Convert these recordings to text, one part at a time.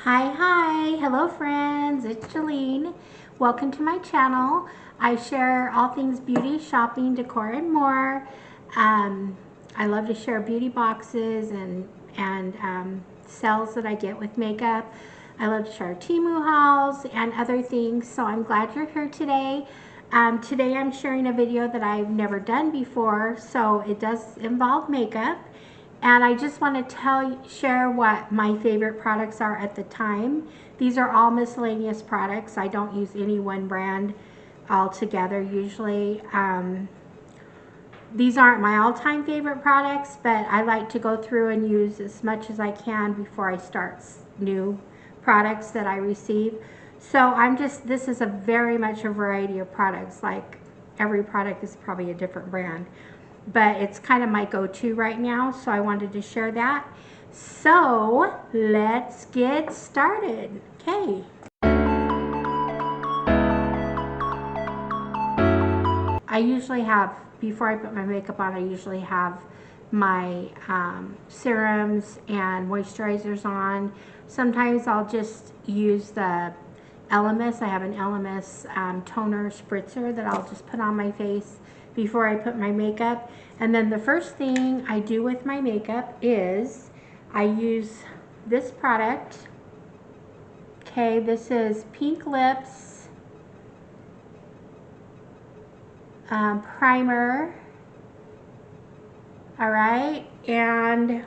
Hi, hello friends, it's Jalene. Welcome to my channel. I share all things beauty, shopping, decor, and more. I love to share beauty boxes and sales that I get with makeup. I love to share Temu hauls and other things, so I'm glad you're here today. Today I'm sharing a video that I've never done before, so it does involve makeup. And I just want to share what my favorite products are at the time. These are all miscellaneous products. I don't use any one brand altogether usually. These aren't my all-time favorite products, but I like to go through and use as much as I can before I start new products that I receive. So this is very much a variety of products. Like every product is probably a different brand. But it's kind of my go-to right now, so I wanted to share that. So let's get started. Okay. I usually have, before I put my makeup on, I usually have my serums and moisturizers on. Sometimes I'll just use the Elemis. I have an Elemis toner spritzer that I'll just put on my face before I put my makeup. And then the first thing I do with my makeup is I use this product. Okay, this is Pink Lips primer. All right, and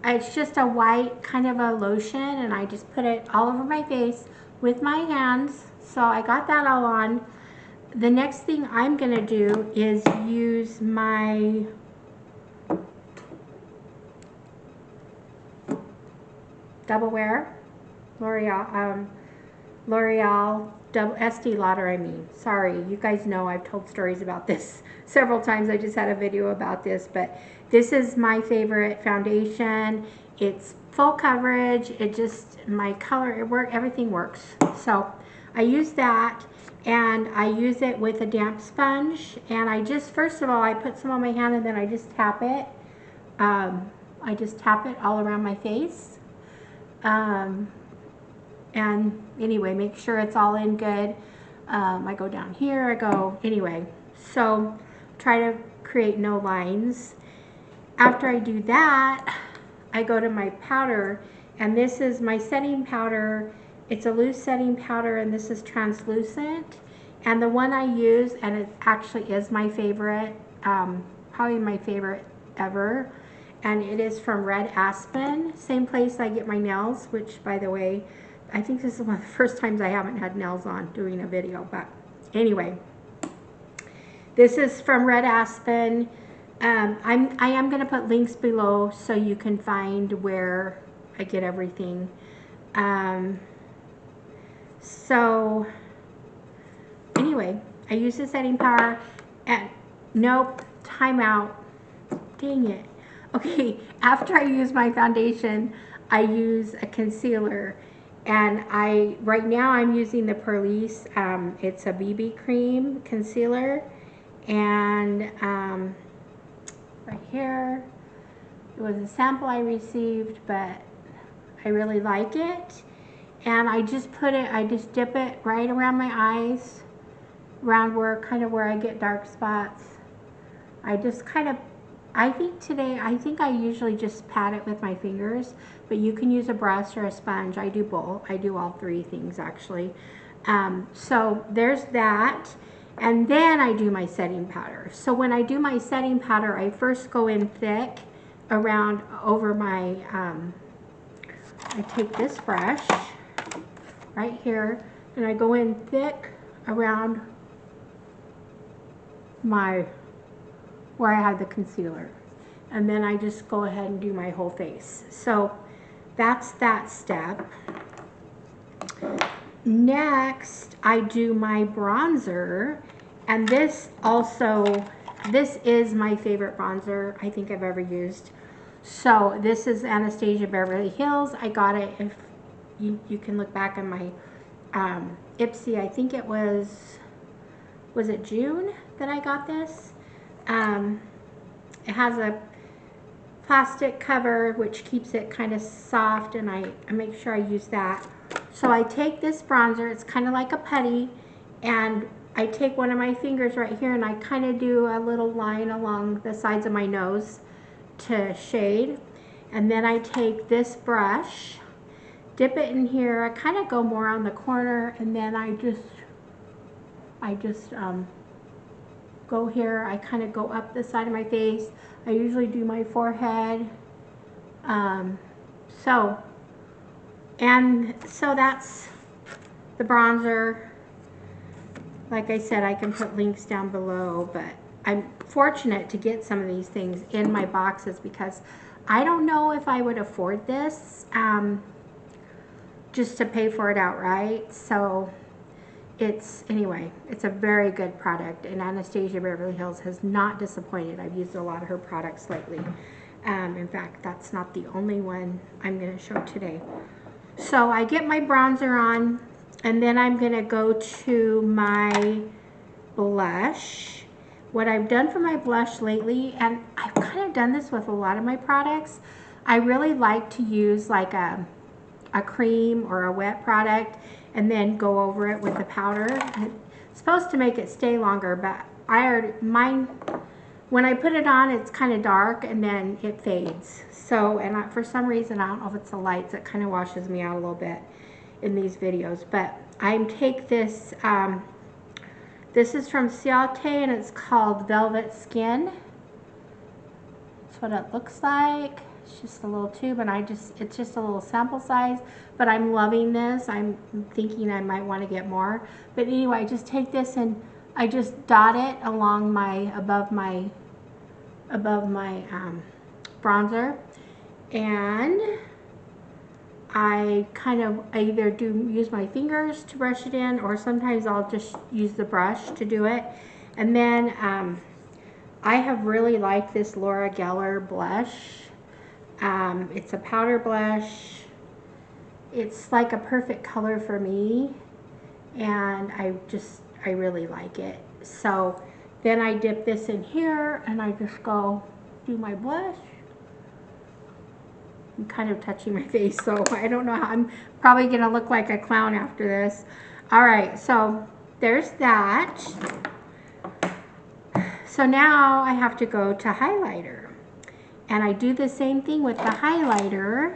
it's just a white kind of a lotion, and I just put it all over my face with my hands. So I got that all on. The next thing I'm going to do is use my Double Wear L'Oreal Estee Lauder. Sorry, you guys know I've told stories about this several times. I just had a video about this, but this is my favorite foundation. It's full coverage. My color, everything works. So I use that. And I use it with a damp sponge, and first of all, I put some on my hand and then I just tap it. I just tap it all around my face. And anyway, make sure it's all in good. I go down here, anyway. So try to create no lines. After I do that, I go to my powder, and this is my setting powder. It's a loose setting powder, and this is translucent. And the one I use, and it actually is my favorite, probably my favorite ever, and it is from Red Aspen, same place I get my nails, which, by the way, I think this is one of the first times I haven't had nails on doing a video, but anyway. This is from Red Aspen. I am going to put links below so you can find where I get everything. So anyway, I use the setting powder, and nope, timeout, dang it. Okay, after I use my foundation, I use a concealer, and right now I'm using the Perlice, it's a BB cream concealer, and right here, it was a sample I received, but I really like it. And I just dip it right around my eyes, around kind of where I get dark spots. I think I usually just pat it with my fingers, but you can use a brush or a sponge. I do both. I do all three things actually. So there's that. And then I do my setting powder. So when I do my setting powder, I first go in thick over my, I take this brush right here, and I go in thick around where I have the concealer, and then I just go ahead and do my whole face. So that's that step. Next, I do my bronzer, and this is my favorite bronzer I think I've ever used. So this is Anastasia Beverly Hills. I got it, if you can look back on my Ipsy, I think it was it June that I got this? It has a plastic cover, which keeps it kind of soft, and I make sure I use that. So I take this bronzer, it's kind of like a putty, and I take one of my fingers right here and I kind of do a little line along the sides of my nose to shade. And then I take this brush, dip it in here, I kind of go more on the corner, and then I just go here, I kind of go up the side of my face. I usually do my forehead. So that's the bronzer. Like I said, I can put links down below, but I'm fortunate to get some of these things in my boxes because I don't know if I would afford this just to pay for it outright. So anyway, it's a very good product, and Anastasia Beverly Hills has not disappointed. I've used a lot of her products lately. In fact, that's not the only one I'm going to show today. So I get my bronzer on, and then I'm going to go to my blush. What I've done for my blush lately, and I've kind of done this with a lot of my products, I really like to use like a cream or a wet product and then go over it with the powder. It's supposed to make it stay longer, but mine, when I put it on, it's kind of dark and then it fades. So, and for some reason, I don't know if it's the lights, it kind of washes me out a little bit in these videos. But I take this, this is from Ciate, and it's called Velvet Skin. That's what it looks like. It's just a little tube, and it's just a little sample size, but I'm loving this. I'm thinking I might want to get more. But anyway, I just take this and I just dot it along above my bronzer, and I either use my fingers to brush it in, or sometimes I'll just use the brush to do it. And then I have really liked this Laura Geller blush. It's a powder blush. It's like a perfect color for me, and I really like it. So then I dip this in here and I just go do my blush. I'm kind of touching my face, so I don't know how, I'm probably gonna look like a clown after this. All right, so there's that. So now I have to go to highlighter. And I do the same thing with the highlighter.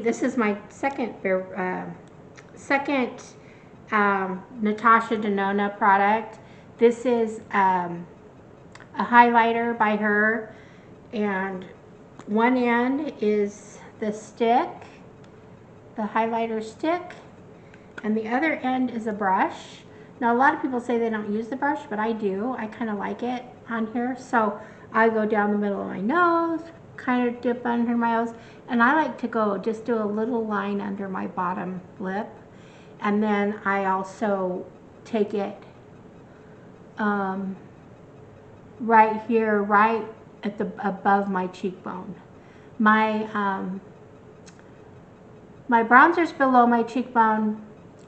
This is my second Natasha Denona product. This is a highlighter by her, and one end is the stick, the highlighter stick, and the other end is a brush. Now, a lot of people say they don't use the brush, but I do. I kind of like it on here. So I go down the middle of my nose, kind of dip under my nose, and I like to just do a little line under my bottom lip. And then I also take it right here, right at above my cheekbone. My bronzer's below my cheekbone.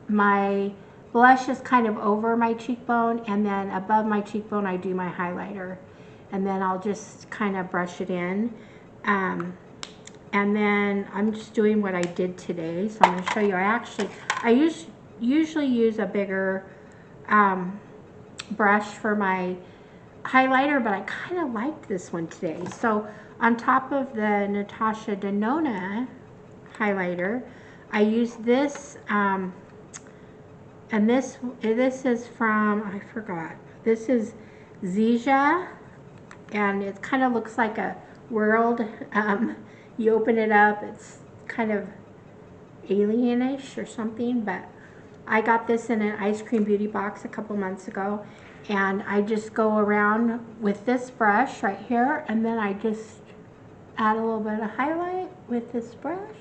My blush is kind of over my cheekbone, and then above my cheekbone I do my highlighter. And then I'll just kind of brush it in. And then I'm just doing what I did today. So I'm going to show you. I usually use a bigger brush for my highlighter, but I kind of liked this one today. So on top of the Natasha Denona highlighter, I use this, and this is from, I forgot, this is Zeeza, and it kind of looks like a world. You open it up, it's kind of alienish or something, but I got this in an EyeScream Beauty box a couple months ago, and I just go around with this brush right here, and then I just add a little bit of highlight with this brush.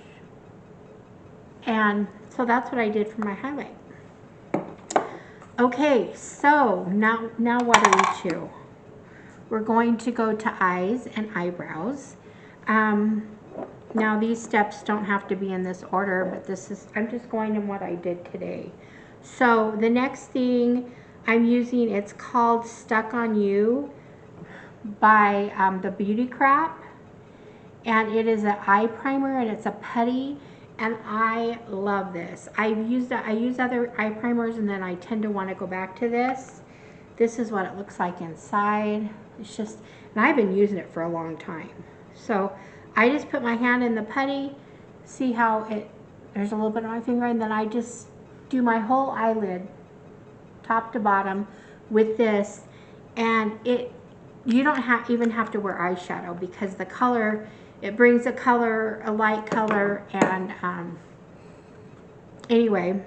And so that's what I did for my highlight. Okay, so now what are we to? We're going to go to eyes and eyebrows. Now these steps don't have to be in this order, but I'm just going in what I did today. So the next thing I'm using, it's called Stuck on You by the Beauty Crap, and it is an eye primer, and it's a putty, and I love this. I use other eye primers, and then I tend to want to go back to this. This is what it looks like inside. It's just, and I've been using it for a long time. So I just put my hand in the putty, see how there's a little bit on my finger, and then I just do my whole eyelid, top to bottom, with this, and you don't even have to wear eyeshadow, because the color, it brings a color, a light color, and anyway,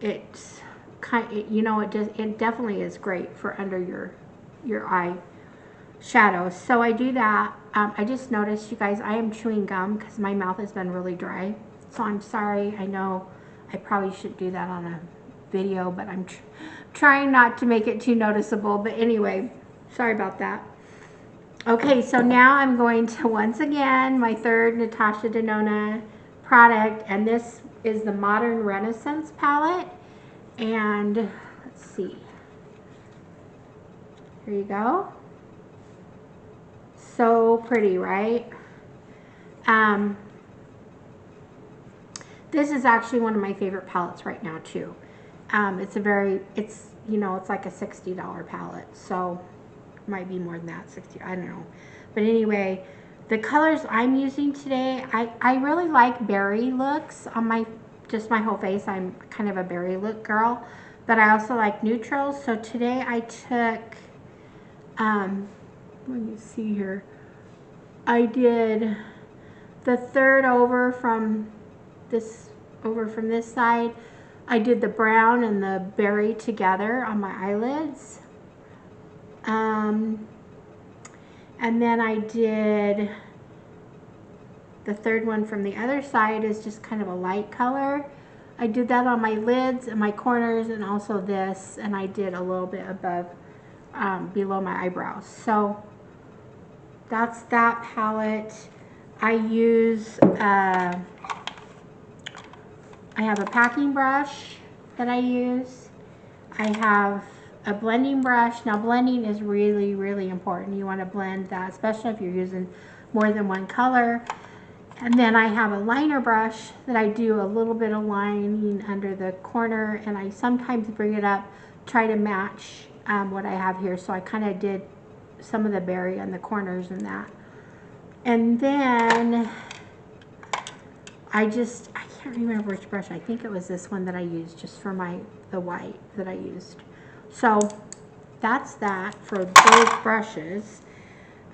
it's you know, it definitely is great for under your eye shadows. So I do that. I just noticed, you guys, I am chewing gum because my mouth has been really dry. So I'm sorry. I know I probably should do that on a video, but I'm trying not to make it too noticeable. But anyway, sorry about that. Okay, so now I'm going to, once again, my third Natasha Denona product, and this is the Modern Renaissance palette. And let's see, here you go. So pretty, right? This is actually one of my favorite palettes right now too. It's you know, it's like a $60 palette, so it might be more than that, 60, I don't know. But anyway, the colors I'm using today, I really like berry looks on my whole face. I'm kind of a berry look girl, but I also like neutrals. So today I took, let me see here, I did the third over from this side. I did the brown and the berry together on my eyelids, and then I did the third one from the other side, is just kind of a light color. I did that on my lids and my corners, and also this, and I did a little bit above, below my eyebrows. So that's that palette. I use, I have a packing brush that I use. I have a blending brush. Now blending is really, really important. You want to blend that, especially if you're using more than one color. And then I have a liner brush that I do a little bit of lining under the corner, and I sometimes bring it up, try to match what I have here. So I kind of did some of the berry on the corners and that. And then I can't remember which brush. I think it was this one that I used just for the white that I used. So that's that for those brushes.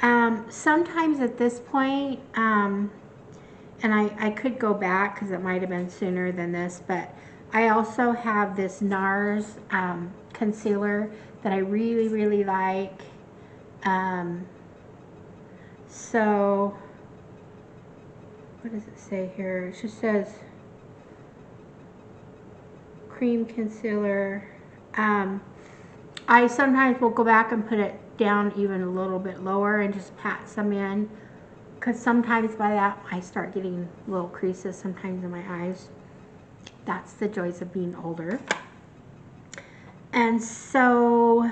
Sometimes at this point, and I could go back because it might have been sooner than this, but I also have this NARS concealer that I really, really like. So what does it say here? It just says cream concealer. I sometimes will go back and put it down even a little bit lower and just pat some in, because sometimes by that I start getting little creases sometimes in my eyes. That's the joys of being older. And so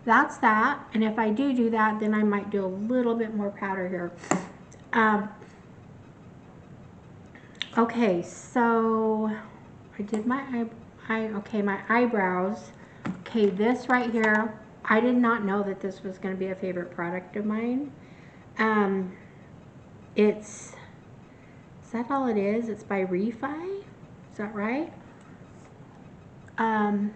that's that. And if I do that, then I might do a little bit more powder here. Okay, so I did my my eyebrows. Okay, this right here, I did not know that this was going to be a favorite product of mine. Is that all it is? It's by Refi. Is that right? And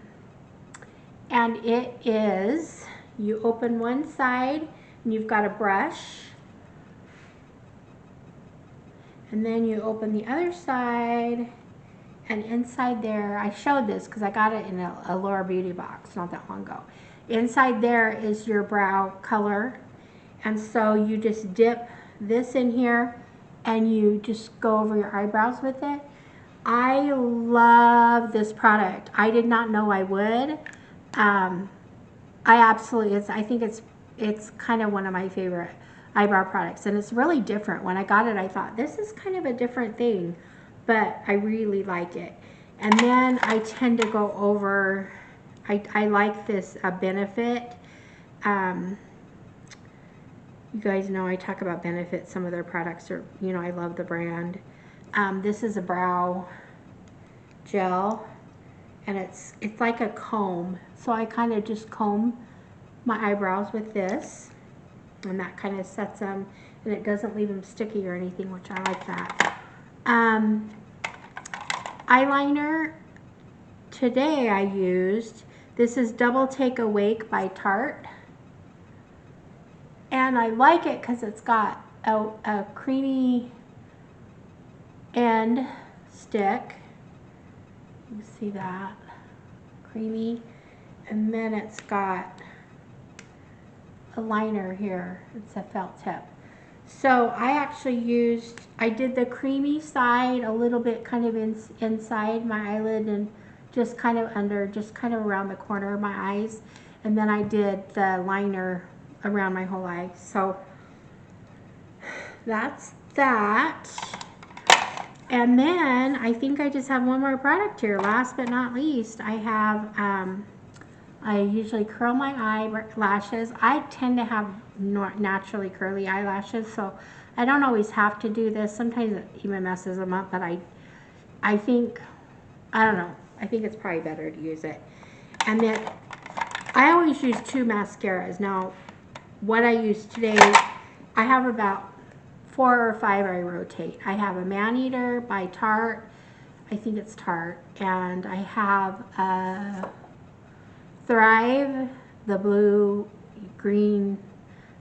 it is, you open one side and you've got a brush, and then you open the other side, and inside there, I showed this because I got it in a ALLURE beauty box not that long ago. Inside there is your brow color, and so you just dip this in here and you just go over your eyebrows with it. I love this product. I did not know I would. I think it's kind of one of my favorite eyebrow products, and it's really different. When I got it, I thought this is kind of a different thing, but I really like it. And then I tend to go over, I like this Benefit You guys know I talk about Benefit. Some of their products are, you know, I love the brand. This is a brow gel, and it's like a comb. So I kind of just comb my eyebrows with this, and that kind of sets them, and it doesn't leave them sticky or anything, which I like that. Eyeliner, today I used, this is Double Take Awake by Tarte. And I like it because it's got a creamy end stick. You see that? Creamy. And then it's got a liner here. It's a felt tip. So I actually I did the creamy side a little bit kind of inside my eyelid and just kind of under, just kind of around the corner of my eyes. And then I did the liner around my whole eye. So that's that. And then I think I just have one more product here. Last but not least, I have, I usually curl my eyelashes. I tend to have naturally curly eyelashes, so I don't always have to do this. Sometimes it even messes them up, but I think, I don't know, I think it's probably better to use it. And then I always use 2 mascaras. Now, what I use today, I have about 4 or 5 I rotate. I have a Man-Eater by Tarte. I think it's Tarte. And I have a Thrive, the blue, green,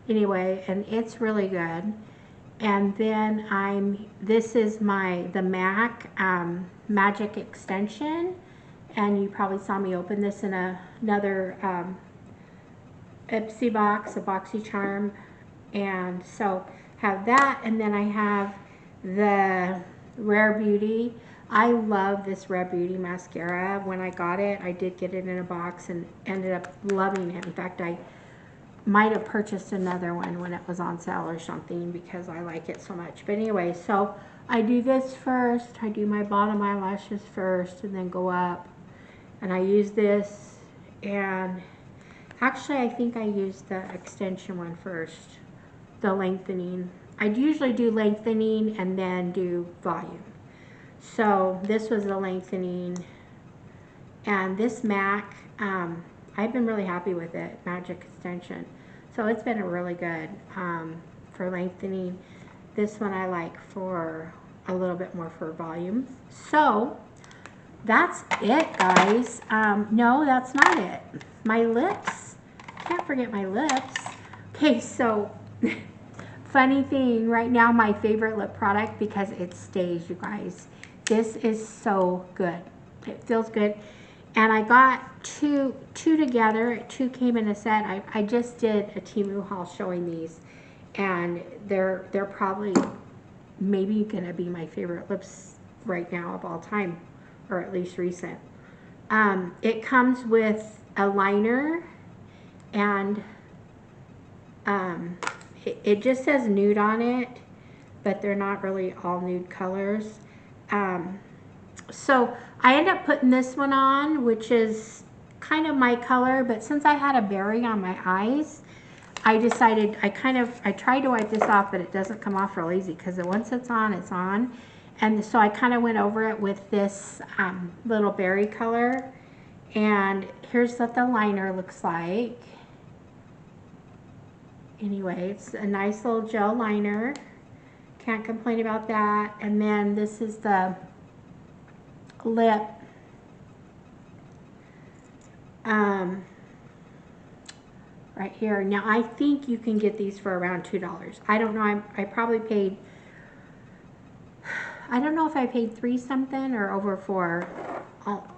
anyway, and it's really good. And then this is the MAC Magic Extension. And you probably saw me open this in another Ipsy box, a BoxyCharm, and so have that. And then I have the Rare Beauty. I love this Rare Beauty mascara. When I got it, I did get it in a box and ended up loving it. In fact, I might have purchased another one when it was on sale or something because I like it so much. But anyway, so I do this first. I do my bottom eyelashes first and then go up. And I use this, and actually I think I used the extension one first, the lengthening. I usually do lengthening and then do volume. So this was the lengthening, and this MAC, I've been really happy with it, Magic Extension. So it's been a really good for lengthening. This one I like for a little bit more for volume. So that's it, guys. No, that's not it. My lips. Can't forget my lips. Okay, so funny thing, right now my favorite lip product, because it stays, you guys. This is so good. It feels good. And I got two together. 2 came in a set. I just did a Temu haul showing these, and they're probably maybe gonna be my favorite lips right now of all time, or at least recent. It comes with a liner, and it just says nude on it, but they're not really all nude colors. So I end up putting this one on, which is kind of my color, but since I had a berry on my eyes, I decided, I tried to wipe this off, but it doesn't come off real easy, because once it's on, it's on. And so I kind of went over it with this little berry color. And here's what the liner looks like. Anyway, it's a nice little gel liner. Can't complain about that. And then this is the lip. Right here. Now I think you can get these for around $2. I don't know. I probably paid, I don't know if I paid $3 something or over $4.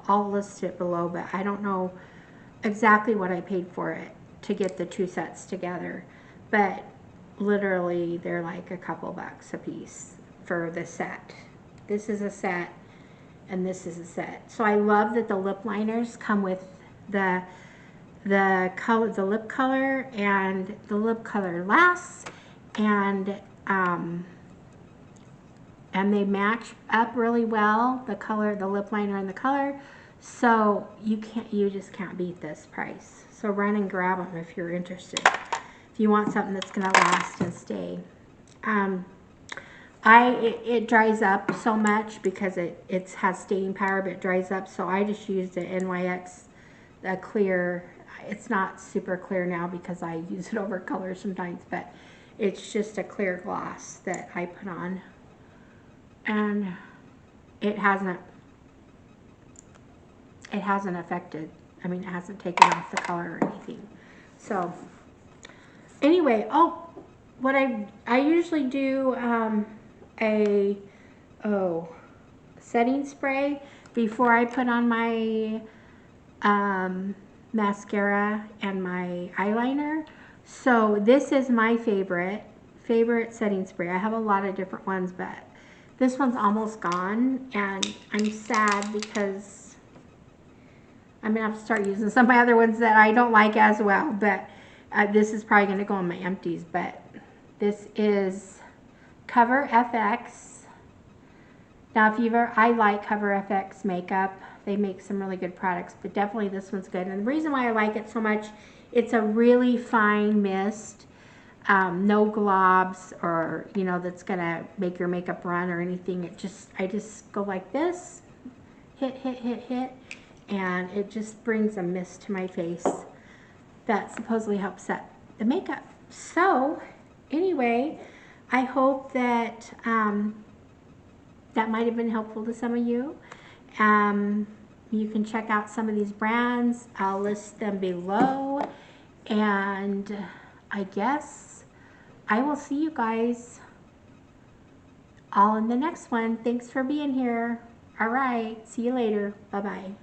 I'll list it below, but I don't know exactly what I paid for it to get the 2 sets together. But literally they're like a couple bucks a piece for the set. This is a set and this is a set. So I love that the lip liners come with the color, the lip color, and the lip color lasts, and they match up really well, the color, the lip liner and the color. So you just can't beat this price. So run and grab them if you're interested. If you want something that's gonna last and stay. It dries up so much because it has staying power, but it dries up. So I just used the NYX, the clear. It's not super clear now because I use it over color sometimes, but it's just a clear gloss that I put on, and it hasn't affected. I mean, it hasn't taken off the color or anything. So anyway, oh, what I usually do a setting spray before I put on my mascara and my eyeliner. So this is my favorite setting spray. I have a lot of different ones, but this one's almost gone, and I'm sad because I'm gonna have to start using some of my other ones that I don't like as well. But this is probably gonna go in my empties. But this is Cover FX. Now, if you've ever, I like Cover FX makeup. They make some really good products, but definitely this one's good. And the reason why I like it so much, it's a really fine mist. No globs or, you know, that's gonna make your makeup run or anything. I just go like this, hit, and it just brings a mist to my face that supposedly helps set the makeup. So anyway, I hope that that might have been helpful to some of you. You can check out some of these brands. I'll list them below, and I guess I will see you guys all in the next one. Thanks for being here. All right, see you later. Bye-bye.